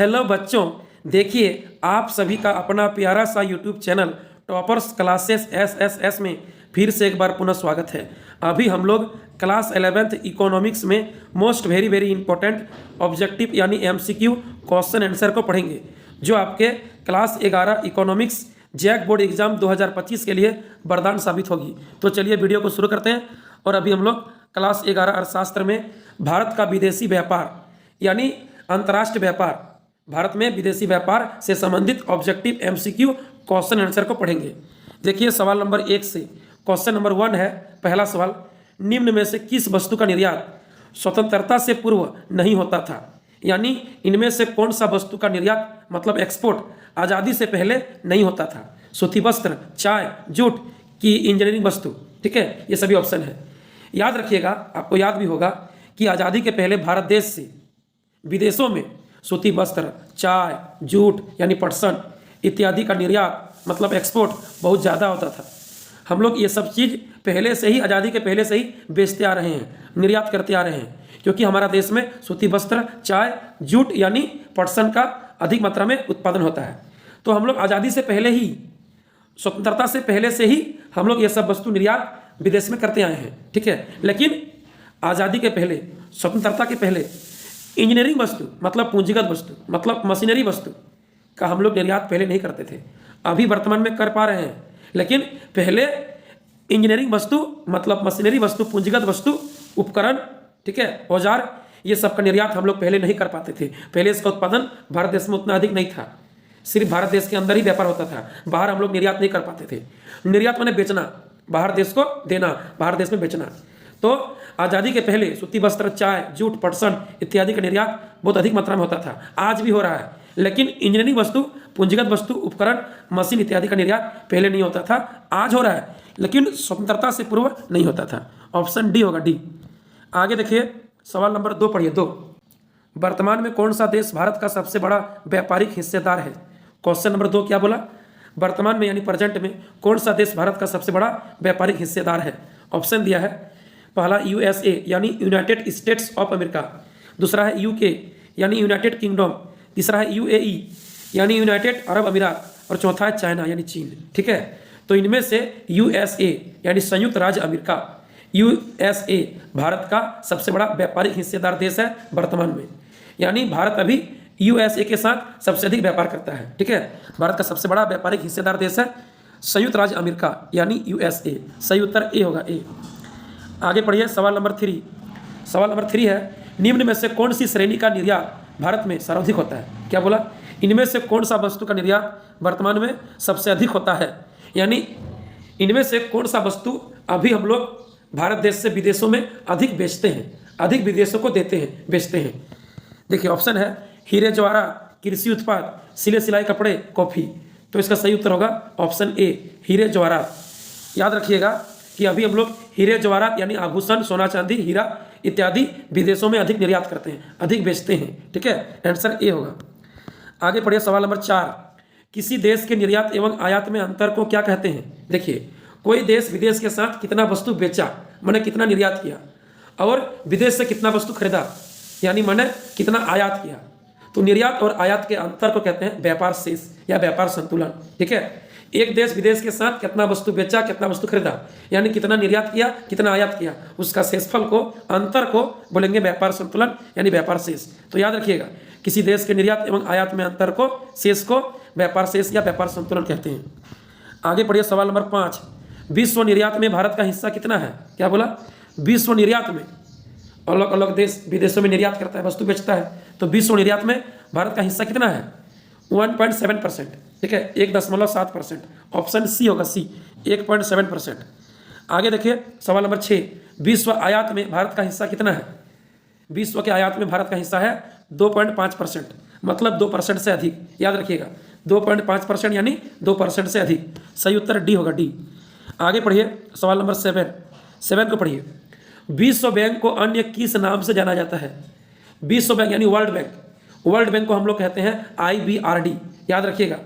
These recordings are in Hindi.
हेलो बच्चों, देखिए आप सभी का अपना प्यारा सा YouTube channel toppers classes SSS में फिर से एक बार पुनः स्वागत है। अभी हम लोग क्लास 11th इकोनॉमिक्स में मोस्ट वेरी इंपॉर्टेंट ऑब्जेक्टिव यानी एमसीक्यू क्वेश्चन आंसर को पढ़ेंगे, जो आपके class 11 economics JAC board exam 2025 के लिए वरदान साबित होगी। तो चलिए वीडियो को शुरू करते हैं। और अभी हम लोग क्लास 11 अर्थशास्त्र में भारत का विदेशी व्यापार यानी अंतर्राष्ट्रीय व्यापार, भारत में विदेशी व्यापार से संबंधित ऑब्जेक्टिव एमसीक्यू क्वेश्चन आंसर को पढ़ेंगे। देखिए सवाल नंबर 1 से क्वेश्चन नंबर 1 है। पहला सवाल, निम्न में से किस वस्तु का निर्यात स्वतंत्रता से पूर्व नहीं होता था? यानी इनमें से कौन सा वस्तु का निर्यात मतलब एक्सपोर्ट आज़ादी से पहले नहीं होता था? सूती वस्त्र, चाय, जूट की इंजीनियरिंग वस्तु। ठीक है, ये सभी ऑप्शन है। याद रखिएगा, आपको याद भी होगा कि आज़ादी के पहले भारत देश से विदेशों में सूती वस्त्र, चाय, जूट यानी पटसन इत्यादि का निर्यात मतलब एक्सपोर्ट बहुत ज़्यादा होता था। हम लोग ये सब चीज़ पहले से ही, आज़ादी के पहले से ही बेचते आ रहे हैं, निर्यात करते आ रहे हैं, क्योंकि हमारा देश में सूती वस्त्र, चाय, जूट यानी पटसन का अधिक मात्रा में उत्पादन होता है। तो हम लोग आज़ादी से पहले ही, स्वतंत्रता से पहले से ही हम लोग ये सब वस्तु निर्यात विदेश में करते आए हैं। ठीक है, लेकिन आज़ादी के पहले, स्वतंत्रता के पहले इंजीनियरिंग वस्तु मतलब पूंजीगत वस्तु मतलब मशीनरी वस्तु का हम लोग निर्यात पहले नहीं करते थे। अभी वर्तमान में कर पा रहे हैं, लेकिन पहले इंजीनियरिंग वस्तु मतलब मशीनरी वस्तु, पूंजीगत वस्तु, उपकरण, ठीक है, औजार, ये सब का निर्यात हम लोग पहले नहीं कर पाते थे। पहले इसका उत्पादन भारत देश में उतना अधिक नहीं था, सिर्फ भारत देश के अंदर ही व्यापार होता था, बाहर हम लोग निर्यात नहीं कर पाते थे। निर्यात माने बेचना, बाहर देश को देना, बाहर देश में बेचना। तो आज़ादी के पहले सूती वस्त्र, चाय, जूट, पटसन इत्यादि का निर्यात बहुत अधिक मात्रा में होता था, आज भी हो रहा है। लेकिन इंजीनियरिंग वस्तु, पूंजीगत वस्तु, उपकरण, मशीन इत्यादि का निर्यात पहले नहीं होता था, आज हो रहा है, लेकिन स्वतंत्रता से पूर्व नहीं होता था। ऑप्शन डी होगा, डी। आगे देखिए सवाल नंबर 2 पढ़िए। 2, वर्तमान में कौन सा देश भारत का सबसे बड़ा व्यापारिक हिस्सेदार है? क्वेश्चन नंबर 2 क्या बोला? वर्तमान में यानी प्रेजेंट में कौन सा देश भारत का सबसे बड़ा व्यापारिक हिस्सेदार है? ऑप्शन दिया है, पहला यूएसए यानी यूनाइटेड स्टेट्स ऑफ अमेरिका, दूसरा है यूके यानी यूनाइटेड किंगडम, तीसरा है यूएई यानी यूनाइटेड अरब अमीरात, और चौथा है चाइना यानी चीन। ठीक है, तो इनमें से यूएसए यानी संयुक्त राज्य अमेरिका, यूएसए भारत का सबसे बड़ा व्यापारिक हिस्सेदार देश है वर्तमान में। यानी भारत अभी यूएसए के साथ सबसे अधिक व्यापार करता है। ठीक है, भारत का सबसे बड़ा व्यापारिक हिस्सेदार देश है संयुक्त राज्य अमेरिका यानी यूएसए। सही उत्तर ए होगा, ए। आगे पढ़िए सवाल नंबर 3। सवाल नंबर 3 है, निम्न में से कौन सी श्रेणी का निर्यात भारत में सर्वाधिक होता है? क्या बोला? इनमें से कौन सा वस्तु का निर्यात वर्तमान में सबसे अधिक होता है? यानी इनमें से कौन सा वस्तु अभी हम लोग भारत देश से विदेशों में अधिक बेचते हैं, अधिक विदेशों को देते हैं, बेचते हैं। देखिए ऑप्शन है, हीरे जवाहरात, कृषि उत्पाद, सिले सिलाई कपड़े, कॉफ़ी। तो इसका सही उत्तर होगा ऑप्शन ए, हीरे जवाहरात। याद रखिएगा कि अभी हम लोग हीरे जवाहरात यानी आभूषण, सोना चांदी, हीरा इत्यादि विदेशों में अधिक निर्यात करते हैं, अधिक बेचते हैं। ठीक है, आंसर ए होगा। आगे पढ़िए सवाल नंबर 4, किसी देश के निर्यात एवं आयात में अंतर को क्या कहते हैं? देखिए, कोई देश विदेश के साथ कितना वस्तु बेचा माने कितना निर्यात किया, और विदेश से कितना वस्तु खरीदा यानी माने कितना आयात किया, तो निर्यात और आयात के अंतर को कहते हैं व्यापार शेष या व्यापार संतुलन। ठीक है, एक देश विदेश के साथ कितना वस्तु बेचा, कितना वस्तु खरीदा, यानी कितना निर्यात किया, कितना आयात किया, उसका शेषफल को, अंतर को बोलेंगे व्यापार संतुलन यानी व्यापार शेष। तो याद रखिएगा, किसी देश के निर्यात एवं आयात में अंतर को, शेष को व्यापार शेष या व्यापार संतुलन कहते हैं। आगे पढ़िए सवाल नंबर 5, विश्व निर्यात में भारत का हिस्सा कितना है? क्या बोला? विश्व निर्यात में अलग अलग देश विदेशों में निर्यात करता है, वस्तु बेचता है, तो विश्व निर्यात में भारत का हिस्सा कितना है? 1.7%। ठीक है, 1.7%। ऑप्शन सी होगा, सी, 1.7%। आगे देखिए सवाल नंबर 6, विश्व आयात में भारत का हिस्सा कितना है? विश्व के आयात में भारत का हिस्सा है 2.5%, मतलब 2% से अधिक। याद रखिएगा, 2.5% यानी 2% से अधिक। सही उत्तर डी होगा, डी। आगे पढ़िए सवाल नंबर 7 को पढ़िए। विश्व बैंक को अन्य किस नाम से जाना जाता है? विश्व बैंक यानी वर्ल्ड बैंक, वर्ल्ड बैंक को हम लोग कहते हैं IBRD। याद रखिएगा,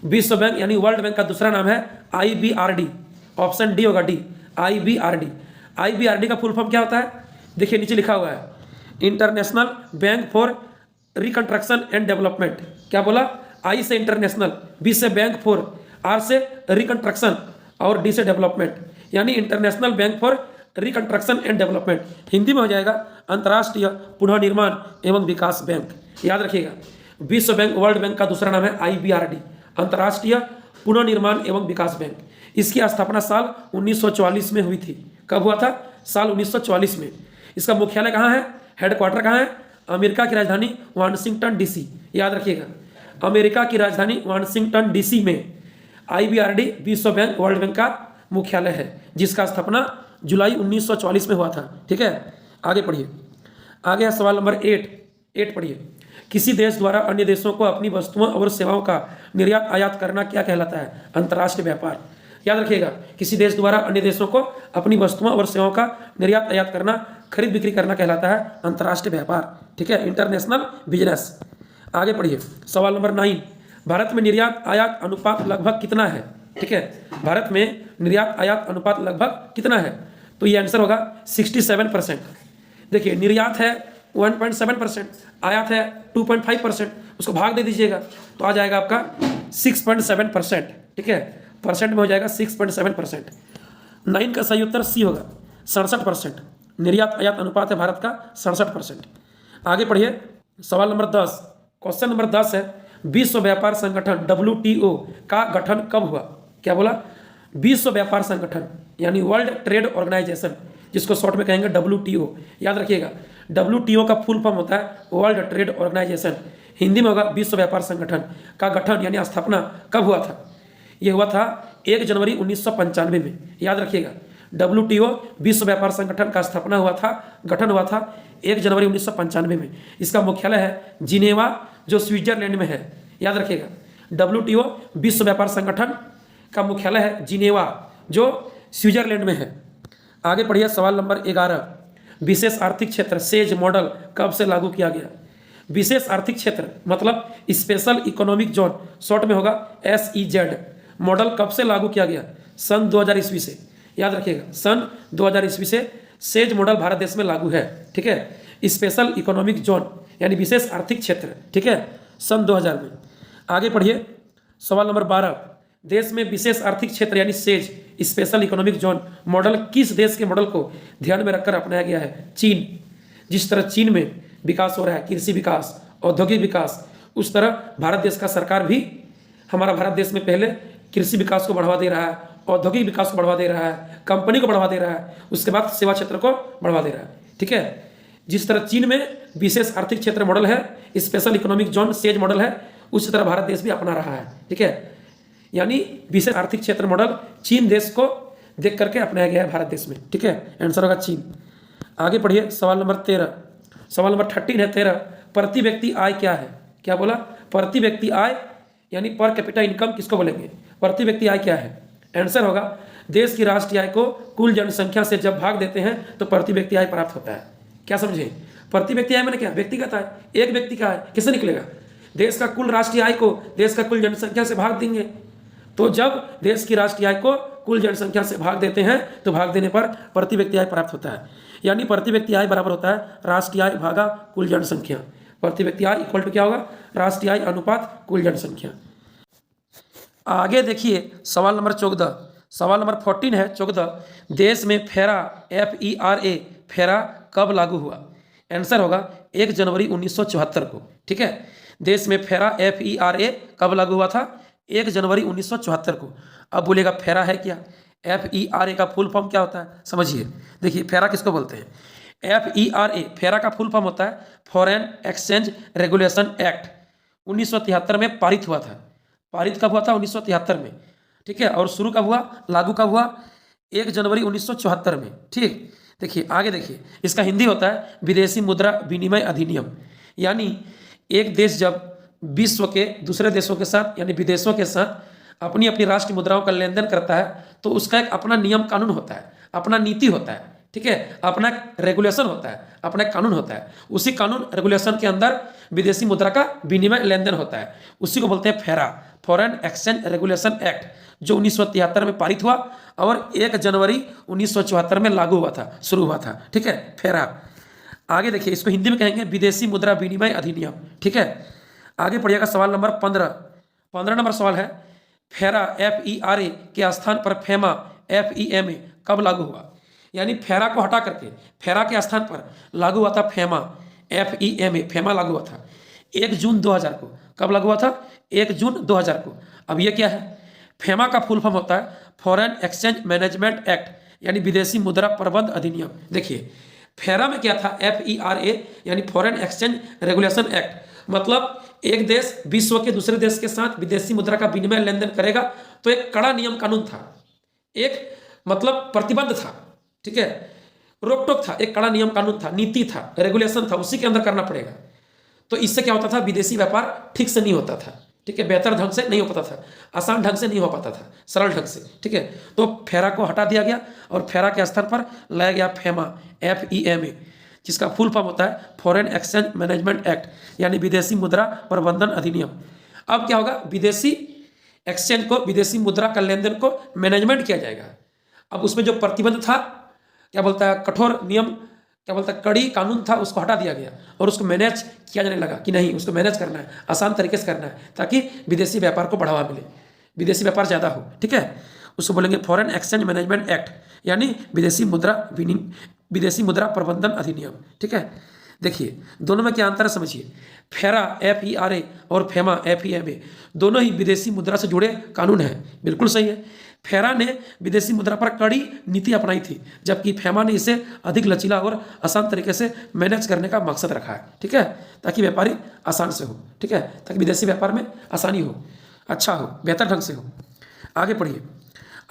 विश्व बैंक यानी वर्ल्ड बैंक का दूसरा नाम है IBRD। ऑप्शन डी होगा, डी, IBRD। IBRD का फुल फॉर्म क्या होता है? देखिए नीचे लिखा हुआ है, international bank for reconstruction and development. क्या बोला? आई से इंटरनेशनल, बी से बैंक फॉर, आर से रिकंस्ट्रक्शन और डी से डेवलपमेंट, यानी international bank for reconstruction and development. Hindi में हो जाएगा अंतर्राष्ट्रीय पुनः निर्माण एवं विकास बैंक। याद रखिएगा, विश्व बैंक वर्ल्ड बैंक का दूसरा नाम है IBRD, अंतर्राष्ट्रीय पुनः निर्माण एवं विकास बैंक। इसकी स्थापना साल 1944 में हुई थी। कब हुआ था? साल 1944 में। इसका मुख्यालय कहाँ है? हेडक्वार्टर कहाँ है? अमेरिका की राजधानी वाशिंगटन DC। याद रखिएगा, अमेरिका की राजधानी वाशिंगटन DC में IBRD विश्व बैंक वर्ल्ड बैंक का मुख्यालय है, जिसका स्थापना जुलाई 1944 में हुआ था। ठीक है, आगे पढ़िए। आगे है सवाल नंबर 8 पढ़िए। किसी देश द्वारा अन्य देशों को अपनी वस्तुओं और सेवाओं का निर्यात आयात करना क्या कहलाता है? अंतर्राष्ट्रीय व्यापार। याद रखिएगा, किसी देश द्वारा अन्य देशों को अपनी वस्तुओं और सेवाओं का निर्यात आयात करना, खरीद बिक्री करना कहलाता है अंतर्राष्ट्रीय व्यापार। ठीक है, इंटरनेशनल बिजनेस। आगे पढ़िए सवाल नंबर 9। भारत में निर्यात आयात अनुपात लगभग कितना है? ठीक है, भारत में निर्यात आयात अनुपात लगभग कितना है? तो ये आंसर होगा 67%। देखिए, निर्यात है 1.7%, आयात है 2.5%, उसको भाग दे दीजिएगा तो आ जाएगा आपका 6.7%। ठीक है, परसेंट में हो जाएगा 6.7%। 9 का सही उत्तर सी होगा, 67%। निर्यात आयात अनुपात है भारत का 67%। आगे पढ़िए सवाल नंबर 10। क्वेश्चन नंबर 10 है, विश्व व्यापार संगठन WTO का गठन कब हुआ? क्या बोला? विश्व व्यापार संगठन यानी वर्ल्ड ट्रेड ऑर्गेनाइजेशन, जिसको शॉर्ट में कहेंगे WTO। याद रखिएगा, WTO का फुल फॉर्म होता है वर्ल्ड ट्रेड ऑर्गेनाइजेशन। हिंदी में होगा विश्व व्यापार संगठन का गठन यानी स्थापना कब हुआ था? यह हुआ था 1 जनवरी 1995 में। याद रखिएगा, WTO विश्व व्यापार संगठन का स्थापना हुआ था, गठन हुआ था 1 जनवरी 1995 में। इसका मुख्यालय है जिनेवा, जो स्विट्जरलैंड में है। याद रखिएगा, WTO विश्व व्यापार संगठन का मुख्यालय है जिनेवा, जो स्विट्जरलैंड में है। आगे पढ़िए सवाल नंबर 11। विशेष आर्थिक क्षेत्र सेज मॉडल कब से लागू किया गया? विशेष आर्थिक क्षेत्र मतलब स्पेशल इकोनॉमिक जोन, शॉर्ट में होगा SEZ। मॉडल कब से लागू किया गया? सन 2000 ईस्वी से। याद रखिएगा, सन 2000 ईस्वी से सेज मॉडल भारत देश में लागू है। ठीक है, स्पेशल इकोनॉमिक जोन यानी विशेष आर्थिक क्षेत्र। ठीक है, सन 2000 में। आगे पढ़िए सवाल नंबर 12। देश में विशेष आर्थिक क्षेत्र यानी says special economic zone model किस देश के मॉडल को ध्यान में रखकर अपनाया गया है? चीन। जिस तरह चीन में विकास हो रहा है, कृषि विकास, औद्योगिक विकास, उस तरह भारत देश का सरकार भी, हमारा भारत देश में पहले कृषि विकास को बढ़ावा दे रहा है, औद्योगिक विकास को बढ़ावा दे रहा है, कंपनी को बढ़ावा दे रहा है, उसके बाद सेवा क्षेत्र को बढ़ावा दे रहा है। ठीक है, जिस तरह चीन में विशेष आर्थिक क्षेत्र मॉडल है, special economic zone says model है, उसी तरह भारत देश भी अपना रहा है। ठीक है, यानी विशेष आर्थिक क्षेत्र मॉडल चीन देश को देख करके अपनाया गया है भारत देश में। ठीक है, आंसर होगा चीन। आगे पढ़िए सवाल नंबर 13। सवाल नंबर 13 है 13। प्रति व्यक्ति आय क्या है? क्या बोला? प्रति व्यक्ति आय यानी पर कैपिटा इनकम किसको बोलेंगे? प्रति व्यक्ति आय क्या है? आंसर होगा देश की राष्ट्रीय आय को कुल जनसंख्या से जब भाग देते हैं तो प्रति व्यक्ति आय प्राप्त होता है। क्या समझे? प्रति व्यक्ति आय मैंने क्या? व्यक्तिगत आय, एक व्यक्ति का आय किससे निकलेगा? देश का कुल राष्ट्रीय आय को देश का कुल जनसंख्या से भाग देंगे, तो जब देश की राष्ट्रीय आय को कुल जनसंख्या से भाग देते हैं तो भाग देने पर प्रति व्यक्ति आय प्राप्त होता है। यानी प्रति व्यक्ति आय बराबर होता है राष्ट्रीय आय भागा कुल जनसंख्या। प्रति व्यक्ति आय इक्वल टू क्या होगा? राष्ट्रीय आय अनुपात कुल जनसंख्या। आगे देखिए सवाल नंबर 14। सवाल नंबर 14 है 14। देश में फेरा FERA फेरा कब लागू हुआ? आंसर होगा 1 जनवरी 1974 को। ठीक है, देश में फेरा FERA कब लागू हुआ था? 1 जनवरी 1974 को। अब बोलेगा फेरा है क्या? FERA का फुल फॉर्म क्या होता है? समझिए, देखिए फेरा किसको बोलते हैं? FERA फेरा का फुल फॉर्म होता है फॉरेन एक्सचेंज रेगुलेशन एक्ट। 1973 में पारित हुआ था। पारित कब हुआ था? 1973 में। ठीक है, और शुरू कब हुआ? लागू कब हुआ? 1 जनवरी 1974 में। ठीक, देखिए आगे देखिए, इसका हिंदी होता है विदेशी मुद्रा विनिमय अधिनियम। यानी एक देश जब विश्व के दूसरे देशों के साथ यानी विदेशों के साथ अपनी अपनी राष्ट्रीय मुद्राओं का लेन देन करता है तो उसका एक अपना नियम कानून होता है, अपना नीति होता है। ठीक है, अपना रेगुलेशन होता है, अपना कानून होता है। उसी कानून रेगुलेशन के अंदर विदेशी मुद्रा का विनिमय लेन देन होता है। उसी को बोलते हैं फेरा, फॉरेन एक्सचेंज रेगुलेशन एक्ट, जो 1973 में पारित हुआ और 1 जनवरी 1974 में लागू हुआ था, शुरू हुआ था। ठीक है, फेरा। आगे देखिए, इसको हिंदी में कहेंगे विदेशी मुद्रा विनिमय अधिनियम। ठीक है, आगे पढ़िएगा सवाल नंबर 15। 15 नंबर सवाल है, फेरा FERA के स्थान पर फेमा FEMA कब लागू हुआ? यानी फेरा को हटा करके फेरा के स्थान पर लागू हुआ था फेमा FEMA, फेमा लागू हुआ था 1 जून 2000 को। कब लागू हुआ था? 1 जून 2000 को। अब ये क्या है? फेमा का फुल फॉर्म होता है फॉरेन एक्सचेंज मैनेजमेंट एक्ट, यानी विदेशी मुद्रा प्रबंध अधिनियम। देखिए, फेरा में क्या था? FERA यानी फॉरेन एक्सचेंज रेगुलेशन एक्ट, मतलब एक देश विश्व के दूसरे देश के साथ विदेशी मुद्रा का विनिमय लेन देन करेगा तो एक कड़ा नियम कानून था, एक मतलब प्रतिबंध था। ठीक है, रोक टोक था, एक कड़ा नियम कानून था, नीति था, रेगुलेशन था, उसी के अंदर करना पड़ेगा। तो इससे क्या होता था? विदेशी व्यापार ठीक से नहीं होता था। ठीक है, बेहतर ढंग से नहीं हो पाता था, आसान ढंग से नहीं हो पाता था, सरल ढंग से। ठीक है, तो फेरा को हटा दिया गया और फेरा के स्थान पर लाया गया फेमा FEMA, जिसका फुल फॉर्म होता है फॉरेन एक्सचेंज मैनेजमेंट एक्ट, यानी विदेशी मुद्रा प्रबंधन अधिनियम। अब क्या होगा? विदेशी एक्सचेंज को, विदेशी मुद्रा का लेन देन को मैनेजमेंट किया जाएगा। अब उसमें जो प्रतिबंध था, क्या बोलता है, कठोर नियम, क्या बोलता है, कड़ी कानून था, उसको हटा दिया गया और उसको मैनेज किया जाने लगा कि नहीं, उसको मैनेज करना है, आसान तरीके से करना है, ताकि विदेशी व्यापार को बढ़ावा मिले, विदेशी व्यापार ज़्यादा हो। ठीक है, उसको बोलेंगे फॉरेन एक्सचेंज मैनेजमेंट एक्ट, यानी विदेशी मुद्रा प्रबंधन अधिनियम। ठीक है, देखिए दोनों में क्या अंतर है समझिए। फेरा FERA और फेमा FEMA दोनों ही विदेशी मुद्रा से जुड़े कानून हैं, बिल्कुल सही है। फेरा ने विदेशी मुद्रा पर कड़ी नीति अपनाई थी, जबकि फेमा ने इसे अधिक लचीला और आसान तरीके से मैनेज करने का मकसद रखा है। ठीक है, ताकि व्यापारी आसान से हो। ठीक है, ताकि विदेशी व्यापार में आसानी हो, अच्छा हो, बेहतर ढंग से हो। आगे पढ़िए,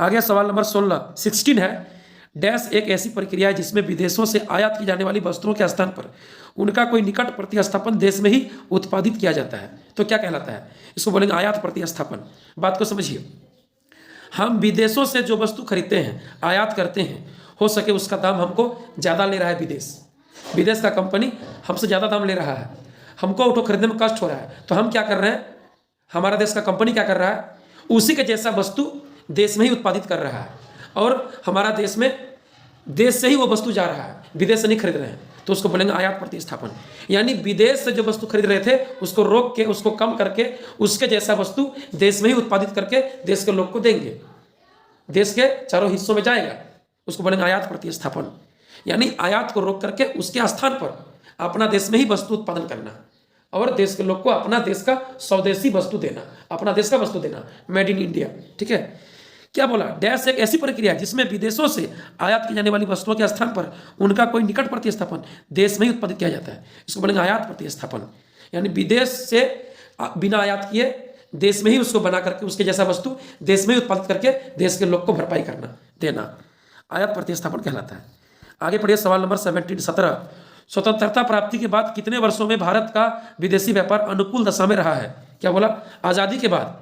आगे सवाल नंबर 16 है, डैश एक ऐसी प्रक्रिया है जिसमें विदेशों से आयात की जाने वाली वस्तुओं के स्थान पर उनका कोई निकट प्रतिस्थापन देश में ही उत्पादित किया जाता है, तो क्या कहलाता है? इसको बोलेंगे आयात प्रतिस्थापन। बात को समझिए, हम विदेशों से जो वस्तु खरीदते हैं, आयात करते हैं, हो सके उसका दाम हमको ज़्यादा ले रहा है विदेश का कंपनी हमसे ज़्यादा दाम ले रहा है, हमको ऑटो खरीदने में कष्ट हो रहा है, तो हम क्या कर रहे हैं, हमारा देश का कंपनी क्या कर रहा है, उसी के जैसा वस्तु देश में ही उत्पादित कर रहा है और हमारा देश में देश से ही वो वस्तु जा रहा है, विदेश से नहीं खरीद रहे हैं, तो उसको बोलेंगे आयात प्रतिस्थापन। यानी विदेश से जो वस्तु खरीद रहे थे उसको रोक के, उसको कम करके, उसके जैसा वस्तु देश में ही उत्पादित करके देश के लोग को देंगे, देश के चारों हिस्सों में जाएगा, उसको बोलेंगे आयात प्रतिस्थापन। यानी आयात को रोक करके उसके स्थान पर अपना देश में ही वस्तु उत्पादन करना और देश के लोग को अपना देश का स्वदेशी वस्तु देना, अपना देश का वस्तु देना, मेड इन इंडिया। ठीक है, क्या बोला? डैश एक ऐसी प्रक्रिया है जिसमें विदेशों से आयात की जाने वाली वस्तुओं के स्थान पर उनका कोई निकट प्रतिस्थापन देश में ही उत्पादित किया जाता है, इसको बोलेंगे आयात प्रतिस्थापन। यानी विदेश से बिना आयात किए देश में ही उसको बना करके उसके जैसा वस्तु देश में ही उत्पादित करके देश के लोग को भरपाई करना, देना, आयात प्रतिस्थापन कहलाता है। आगे पढ़िए सवाल नंबर 17। स्वतंत्रता प्राप्ति के बाद कितने वर्षों में भारत का विदेशी व्यापार अनुकूल दशा में रहा है? क्या बोला? आज़ादी के बाद,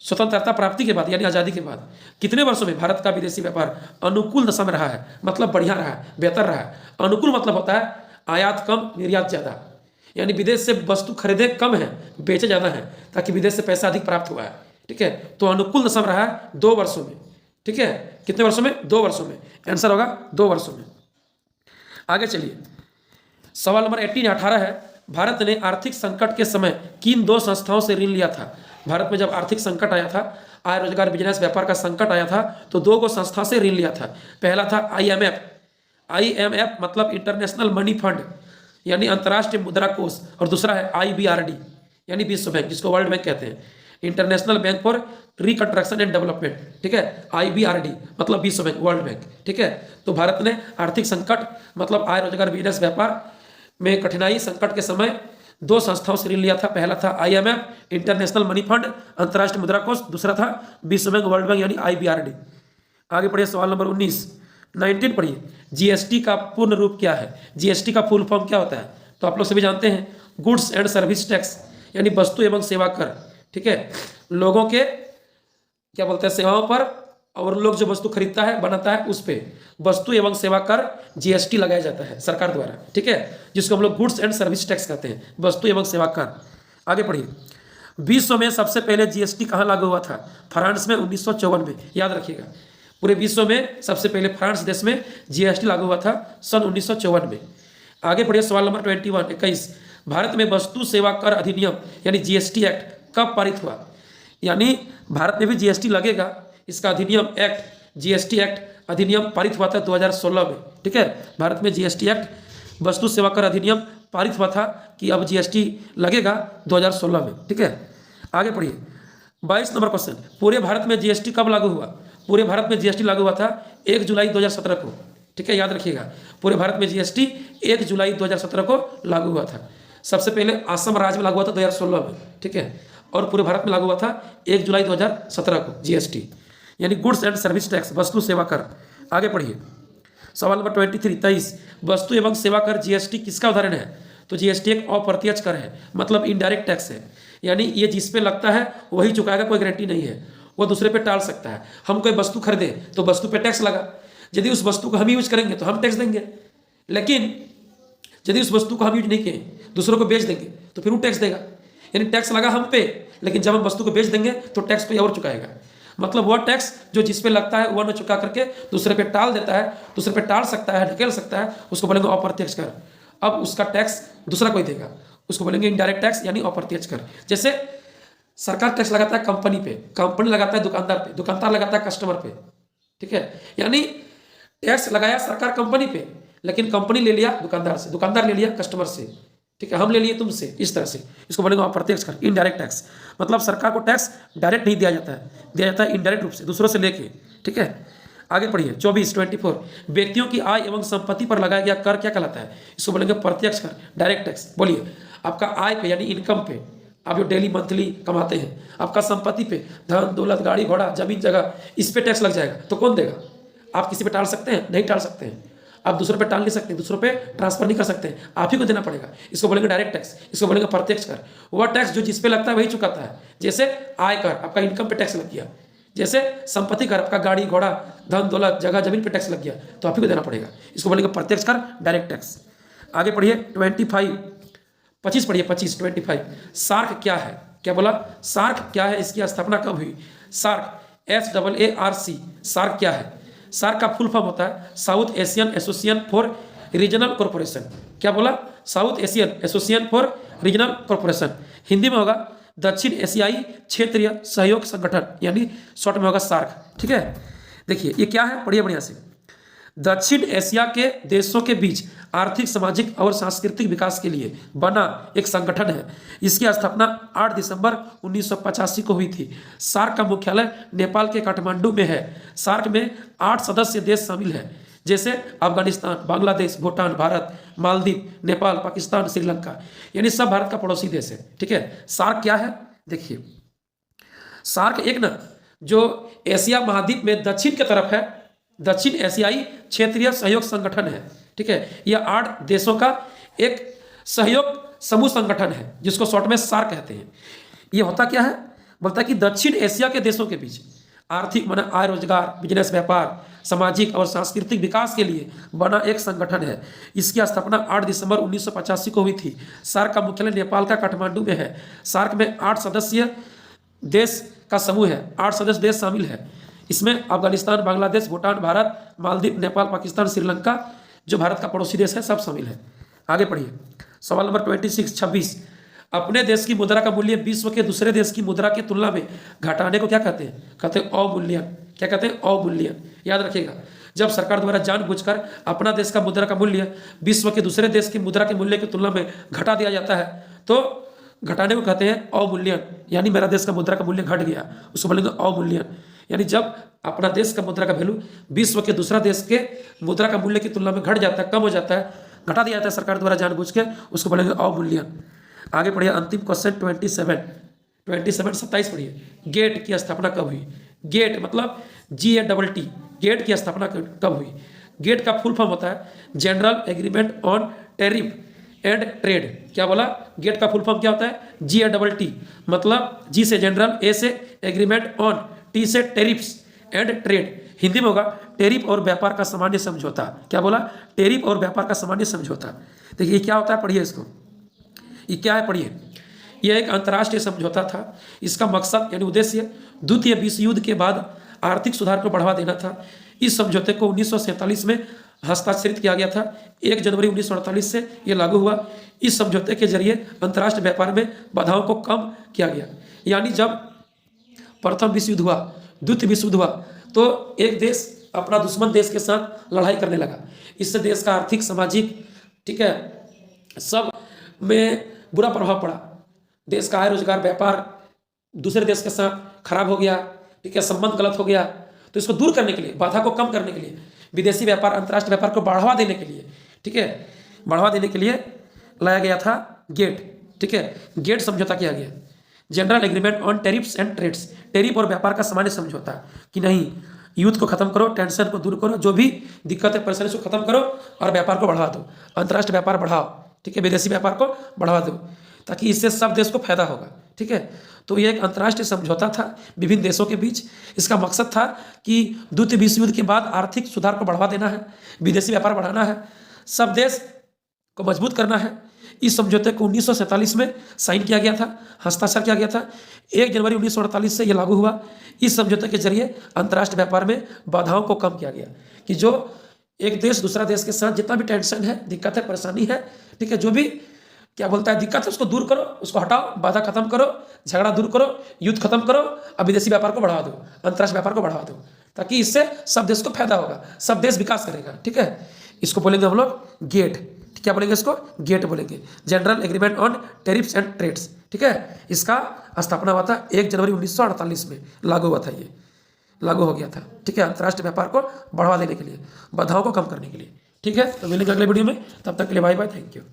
स्वतंत्रता प्राप्ति के बाद यानी आज़ादी के बाद कितने वर्षों में भारत का विदेशी व्यापार अनुकूल दशा में रहा है, मतलब बढ़िया रहा है, बेहतर रहा है। अनुकूल मतलब होता है आयात कम, निर्यात ज़्यादा, यानी विदेश से वस्तु खरीदे कम है, बेचे ज़्यादा है, ताकि विदेश से पैसा अधिक प्राप्त हुआ है। ठीक है, तो अनुकूल दशा में रहा है 2 वर्षों में। ठीक है, कितने वर्षों में? 2 वर्षों में, आंसर होगा 2 वर्षों में। आगे चलिए, सवाल नंबर 18 है, भारत ने आर्थिक संकट के समय किन 2 संस्थाओं से ऋण लिया था? भारत में जब आर्थिक संकट आया था, आय रोजगार बिजनेस व्यापार का संकट आया था, तो 2 संस्था से ऋण लिया था। पहला था IMF मतलब इंटरनेशनल मनी फंड यानी अंतर्राष्ट्रीय मुद्रा कोष, और दूसरा है IBRD यानी विश्व बैंक, जिसको वर्ल्ड बैंक कहते हैं, international bank for reconstruction and development. ठीक है, IBRD मतलब विश्व बैंक, वर्ल्ड बैंक। ठीक है, तो भारत ने आर्थिक संकट मतलब आय रोजगार बिजनेस व्यापार में कठिनाई संकट के समय 2 संस्थाओं से ऋण लिया था। पहला था IMF इंटरनेशनल मनी फंड अंतर्राष्ट्रीय मुद्रा कोष, दूसरा था विश्व बैंक वर्ल्ड बैंक यानी IBRD। आगे पढ़िए सवाल नंबर 19 पढ़िए, GST का पूर्ण रूप क्या है? GST का फुल फॉर्म क्या होता है? तो आप लोग सभी जानते हैं, गुड्स एंड सर्विस टैक्स यानी वस्तु एवं सेवा कर। ठीक है, लोगों के क्या बोलते हैं, सेवाओं पर और लोग जो वस्तु खरीदता है बनाता है उस पर वस्तु एवं सेवा कर GST लगाया जाता है सरकार द्वारा। ठीक है, जिसको हम लोग गुड्स एंड सर्विस टैक्स कहते हैं, वस्तु एवं सेवा कर। आगे पढ़िए, विश्व में सबसे पहले GST कहाँ लागू हुआ था? फ्रांस में 1954 में। याद रखिएगा, पूरे विश्व में सबसे पहले फ्रांस देश में GST लागू हुआ था सन 1954 में। आगे पढ़िए सवाल नंबर 21। भारत में वस्तु सेवा कर अधिनियम यानी जीएसटी एक्ट कब पारित हुआ? यानी भारत में भी जीएसटी लगेगा, इसका अधिनियम एक्ट जीएसटी एक्ट अधिनियम पारित हुआ था 2016 में। ठीक है, भारत में जीएसटी एक्ट वस्तु सेवा कर अधिनियम पारित हुआ था कि अब जीएसटी लगेगा 2016 में। ठीक है, आगे पढ़िए 22 नंबर क्वेश्चन, पूरे भारत में जीएसटी कब लागू हुआ? पूरे भारत में जीएसटी लागू हुआ था 1 जुलाई 2017 को। ठीक है, याद रखिएगा, पूरे भारत में जीएसटी 1 जुलाई 2017 को लागू हुआ था। सबसे पहले असम राज्य में लागू हुआ था 2016 में। ठीक है, और पूरे भारत में लागू हुआ था 1 जुलाई 2017 को जीएसटी, यानी गुड्स एंड सर्विस टैक्स, वस्तु सेवा कर। आगे पढ़िए सवाल नंबर 23। वस्तु एवं सेवा कर जीएसटी किसका उदाहरण है? तो जीएसटी एक अप्रत्यक्ष कर है, मतलब इनडायरेक्ट टैक्स है, यानी ये जिस पे लगता है वही चुकाएगा, कोई गारंटी नहीं है, वो दूसरे पे टाल सकता है। हम कोई वस्तु खरीदे तो वस्तु पे टैक्स लगा, यदि उस वस्तु को हम यूज करेंगे तो हम टैक्स देंगे, लेकिन यदि उस वस्तु को हम यूज नहीं किए दूसरों को बेच देंगे तो फिर वो टैक्स देगा। यानी टैक्स लगा हम पे, लेकिन जब हम वस्तु को बेच देंगे तो टैक्स पे और चुकाएगा। मतलब वह टैक्स जो जिस पे लगता है वह न चुका करके दूसरे पे टाल देता है, दूसरे पे टाल सकता है, ढकेल सकता है, उसको बोलेंगे अप्रत्यक्ष कर। अब उसका टैक्स दूसरा कोई देगा, उसको बोलेंगे इनडायरेक्ट टैक्स यानी अप्रत्यक्ष कर। जैसे सरकार टैक्स लगाता है कंपनी पे, कंपनी लगाता है दुकानदार पे, दुकानदार लगाता है कस्टमर पे। ठीक है, यानी टैक्स लगाया सरकार कंपनी पे, लेकिन कंपनी ले लिया दुकानदार से, दुकानदार ले लिया कस्टमर से। ठीक है, हम ले लिए तुमसे, इस तरह से इसको बोलेंगे अप्रत्यक्ष कर, इनडायरेक्ट टैक्स। मतलब सरकार को टैक्स डायरेक्ट नहीं दिया जाता है, दिया जाता है इनडायरेक्ट रूप से, दूसरों से लेके। ठीक है, आगे पढ़िए 24 व्यक्तियों की आय एवं संपत्ति पर लगाया गया कर क्या कहलाता है? इसको बोलेंगे प्रत्यक्ष कर, डायरेक्ट टैक्स। बोलिए, आपका आय पे यानी इनकम पे, आप जो डेली मंथली कमाते हैं, आपका संपत्ति पे, धन दौलत गाड़ी घोड़ा जमीन जगह, इस पे टैक्स लग जाएगा, तो कौन देगा? आप किसी पे टाल सकते हैं? नहीं टाल सकते हैं। आप दूसरों पे टाल नहीं सकते, दूसरों पे ट्रांसफर नहीं कर सकते हैं, आप ही को देना पड़ेगा। इसको बोलेंगे डायरेक्ट टैक्स, इसको बोलेंगे प्रत्यक्ष कर। वह टैक्स जो जिस पे लगता है वही चुकाता है। जैसे आय कर, आपका इनकम पे टैक्स लग गया। जैसे संपत्ति कर, आपका गाड़ी घोड़ा धन दौलत जगह जमीन पे टैक्स लग गया, तो आप ही को देना पड़ेगा। इसको बोलेंगे प्रत्यक्ष कर, डायरेक्ट टैक्स। आगे पढ़िए 25 पढ़िए 25। सार्क क्या है? क्या बोला? सार्क क्या है, इसकी स्थापना कब हुई? सार्क SAARC, सार्क क्या है? सार्क का फुल फॉर्म होता है south Asian association for regional corporation. क्या बोला? South Asian association for regional corporation. Hindi में होगा दक्षिण एशियाई क्षेत्रीय सहयोग संगठन, यानी शॉर्ट में होगा सार्क। ठीक है, देखिए ये क्या है, पढ़िए बढ़िया से। दक्षिण एशिया के देशों के बीच आर्थिक सामाजिक और सांस्कृतिक विकास के लिए बना एक संगठन है। इसकी स्थापना 8 दिसंबर 1985 को हुई थी। सार्क का मुख्यालय नेपाल के काठमांडू में है। सार्क में 8 सदस्य देश शामिल हैं, जैसे अफगानिस्तान, बांग्लादेश, भूटान, भारत, मालदीव, नेपाल, पाकिस्तान, श्रीलंका, यानी सब भारत का पड़ोसी देश है। ठीक है, सार्क क्या है देखिए, सार्क एक ना जो एशिया महाद्वीप में दक्षिण की तरफ है, दक्षिण एशियाई क्षेत्रीय सहयोग संगठन है। ठीक है, यह 8 देशों का एक सहयोग समूह संगठन है, जिसको शॉर्ट में सार्क कहते हैं। यह होता क्या है, बोलता है कि दक्षिण एशिया के देशों के बीच आर्थिक माना आय रोजगार, बिजनेस, व्यापार, सामाजिक और सांस्कृतिक विकास के लिए बना एक संगठन है। इसकी स्थापना 8 दिसंबर 1985 को हुई थी। सार्क का मुख्यालय नेपाल का काठमांडू में है। सार्क में 8 सदस्य देश का समूह है, 8 सदस्य देश शामिल है। इसमें अफगानिस्तान, बांग्लादेश, भूटान, भारत, मालदीव, नेपाल, पाकिस्तान, श्रीलंका, जो भारत का पड़ोसी देश है, सब शामिल है। आगे पढ़िए सवाल नंबर 26। अपने देश की मुद्रा का मूल्य विश्व के दूसरे देश की मुद्रा की तुलना में घटाने को क्या कहते हैं? कहते हैं अवमूल्यन। क्या कहते हैं? अवमूल्यन। याद रखिएगा, जब सरकार द्वारा जानबूझकर अपना देश का मुद्रा का मूल्य विश्व के दूसरे देश की मुद्रा के मूल्य की तुलना में घटा दिया जाता है, तो घटाने को कहते हैं अवमूल्यन। यानी मेरा देश का मुद्रा का मूल्य घट गया, उसको बोलेंगे अवमूल्यन। यानी जब अपना देश का मुद्रा का वैल्यू विश्व के दूसरा देश के मुद्रा का मूल्य की तुलना में घट जाता है, कम हो जाता है, घटा दिया जाता है सरकार द्वारा जानबूझ के, उसको बोलेंगे अवमूल्यन। आगे पढ़िए अंतिम क्वेश्चन 27 पढ़िए। गेट की स्थापना कब हुई? गेट मतलब GATT, गेट की स्थापना कब हुई? गेट का फुल फॉर्म होता है general agreement on tariff and trade. क्या बोला? गेट का फुल फॉर्म क्या होता है? GATT, मतलब G से जनरल, A से एग्रीमेंट ऑन, T से टेरिफ्स एंड ट्रेड। हिंदी में होगा टेरिफ और व्यापार का सामान्य समझौता। क्या बोला? टेरिफ और व्यापार का सामान्य समझौता। देखिए क्या होता है, पढ़िए इसको, ये क्या है पढ़िए। यह एक अंतर्राष्ट्रीय समझौता था। इसका मकसद यानी उद्देश्य द्वितीय विश्व युद्ध के बाद आर्थिक सुधार को बढ़ावा देना था। इस समझौते को 1947 में हस्ताक्षरित किया गया था। 1 जनवरी 1948 से ये लागू हुआ। इस समझौते के जरिए अंतर्राष्ट्रीय व्यापार में बाधाओं को कम किया गया। यानी जब प्रथम विश्व युद्ध हुआ, द्वितीय विश्व युद्ध हुआ, तो एक देश अपना दुश्मन देश के साथ लड़ाई करने लगा। इससे देश का आर्थिक, सामाजिक, ठीक है, सब में बुरा प्रभाव पड़ा। देश का आय, रोजगार, व्यापार दूसरे देश के साथ खराब हो गया, ठीक है, संबंध गलत हो गया। तो इसको दूर करने के लिए, बाधा को कम करने के लिए, विदेशी व्यापार, अंतर्राष्ट्रीय व्यापार को बढ़ावा देने के लिए, ठीक है, बढ़ावा देने के लिए लाया गया था गेट, ठीक है, गेट समझौता किया गया। General agreement on tariffs and trades, tariff और व्यापार का सामान्य समझौता कि नहीं, युद्ध को खत्म करो, टेंशन को दूर करो, जो भी दिक्कत है, परेशानी को खत्म करो और व्यापार को बढ़ावा दो, अंतर्राष्ट्रीय व्यापार बढ़ाओ, ठीक है, विदेशी व्यापार को बढ़ावा दो, ताकि इससे सब देश को फायदा होगा, ठीक है। तो ये एक अंतर्राष्ट्रीय समझौता था विभिन्न देशों के बीच। इसका मकसद था कि द्वितीय विश्व युद्ध के बाद आर्थिक सुधार को बढ़ावा देना है, विदेशी व्यापार बढ़ाना है, सब देश को मजबूत करना है। इस समझौते को 1947 में साइन किया गया था, हस्ताक्षर किया गया था। 1 जनवरी 1948 से यह लागू हुआ। इस समझौते के जरिए अंतर्राष्ट्रीय व्यापार में बाधाओं को कम किया गया कि जो एक देश दूसरा देश के साथ जितना भी टेंशन है, दिक्कत है, परेशानी है, ठीक है, जो भी क्या बोलता है दिक्कत है, उसको दूर करो, उसको हटाओ, बाधा खत्म करो, झगड़ा दूर करो, युद्ध खत्म करो और विदेशी व्यापार को बढ़ावा दो, अंतर्राष्ट्रीय व्यापार को बढ़ावा दो, ताकि इससे सब देश को फायदा होगा, सब देश विकास करेगा, ठीक है। इसको बोलेंगे हम लोग गेट, क्या बोलेंगे इसको? गेट बोलेंगे, general agreement on tariffs and trades, ठीक है। इसका स्थापना हुआ था 1 जनवरी 1948 में, लागू हुआ था, ये लागू हो गया था, ठीक है, अंतर्राष्ट्रीय व्यापार को बढ़ावा देने के लिए, बाधाओं को कम करने के लिए, ठीक है। तो मिलेंगे अगले वीडियो में, तब तक के लिए बाय बाय, थैंक यू।